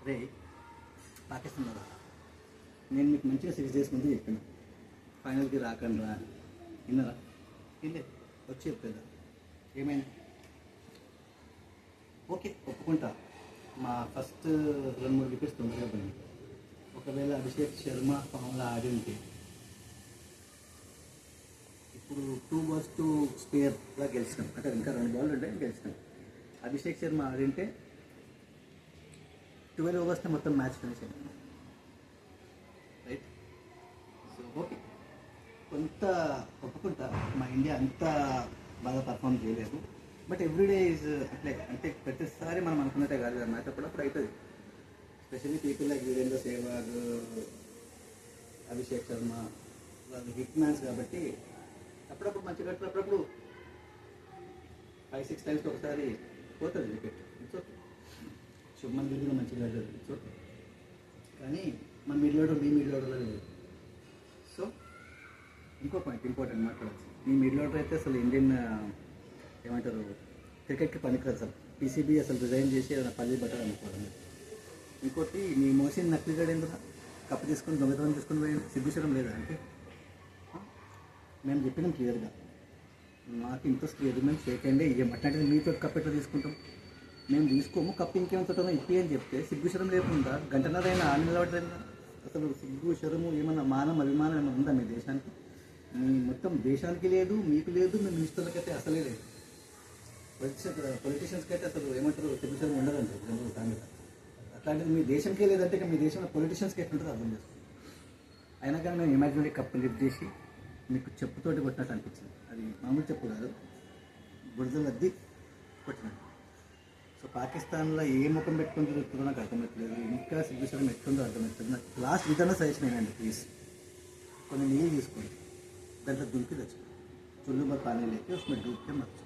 రే పాకిస్తాన్ రా, నేను మీకు మంచిగా 6 days ముందు చెప్పాను ఫైనల్కి రాకండి రా అని. విన్నారా? ఇల్లే వచ్చి చెప్పేదా ఏమైంది? ఓకే ఒప్పుకుంటా, మా ఫస్ట్ 2-3 వికెట్స్ తొందరగా పోయింది. ఒకవేళ అభిషేక్ శర్మ ఫామ్లో ఆడి ఉంటే ఇప్పుడు 2 balls to spare గెలిచినాం, అంటే ఇంకా 2 balls ఉంటే గెలిచినాం. అభిషేక్ శర్మ ఆడింటే 12 overs మొత్తం మ్యాచ్ ఫినిష్ అయింది. రైట్? సో ఓకే, కొంత ఒప్పుకుంటా మా ఇండియా అంత బాగా పర్ఫామ్ చేయలేదు. బట్ ఎవ్రీడే ఈజ్ అట్లే, అంటే ప్రతిసారి మనం అనుకున్నట్టే కాదు కదా మ్యాచ్, అప్పుడప్పుడు అవుతుంది. Specially people like Virender Sehwag, Abhishek Sharma వాళ్ళు హిట్ మ్యాన్స్ కాబట్టి అప్పుడప్పుడు మంచిగా కట్టిన, అప్పుడప్పుడు 5-6 times ఒకసారి పోతుంది wicket. It's okay. Shubman Gill కూడా మంచిగా కట్టారు, ఇట్స్ ఓకే. కానీ మన మిడిల్ ఆర్డర్ మీ మిడిల్ ఆర్డర్లో లేదు. సో ఇంకో పాయింట్ ఇంపార్టెంట్ మాట్లాడాల్సి, మీ మిడిల్ ఆర్డర్ అయితే అసలు ఇండియన్ ఏమంటారు క్రికెట్కి పనికిరాదు అసలు. పీసీబీ అసలు రిజైన్ చేసి ఏదైనా పల్లి బట్టర్ అనుకోవడం. ఇంకోటి మీ మోసిన నక్లీగాడు ఎందుకు కప్పు తీసుకొని దొంగతనం తీసుకొని పోయి సిగ్గుచడం లేదా అంటే మేము చెప్పినాం క్లియర్గా, మాకు ఇంట్రెస్ట్ లేదు, మేము చేయకండి ఇవ్వం. అట్లాంటిది మీతో కప్పు ఎట్లా తీసుకుంటాం? మేము తీసుకోము, కప్పు ఇంకేమంటామో ఇప్పి అని చెప్తే సిగ్గుచరం లేకుండా గంటన్నరైనా నిలబడరైనా అసలు సిగ్గుచరము ఏమన్నా మానం అభిమానం ఏమైనా ఉందా మీ దేశానికి? మీ మొత్తం దేశానికి లేదు, మీకు లేదు, మీ మినిస్టర్లకైతే అసలే లేదు. పొలిటీషియన్స్కి అయితే అసలు ఏమంటారు సిగ్గుచరం ఉండదండి జనరల్ సాంగత. అట్లాంటిది మీ దేశంకే లేదంటే ఇక మీ దేశంలో పొలిటీషియన్స్కి ఎట్లుంటుందో అర్థం చేసుకోండి. అయినా కానీ మేము ఇమాజినరీ కప్పు లిఫ్ట్ చేసి మీకు చెప్పుతోటి కొట్టినట్టు అనిపించింది. అది మామూలు చెప్పు కాదు, బురదలు అద్ది కొట్టినట్టు. సో పాకిస్తాన్లో ఏ ముఖం పెట్టుకుని తిరుగుతుందో నాకు అర్థమవుతలేదు. ఇంకా సిగ్గుచరం ఎట్లుందో అర్థమవుతుంది నాకు. లాస్ట్ విధంగా సజెషన్ ఏంటండి, ప్లీజ్ కొన్ని నీళ్ళు తీసుకోండి, దాంట్లో దుంకి తెచ్చుకోండి, చుల్లు పానీ లేక उसमें डूब के मत जाओ.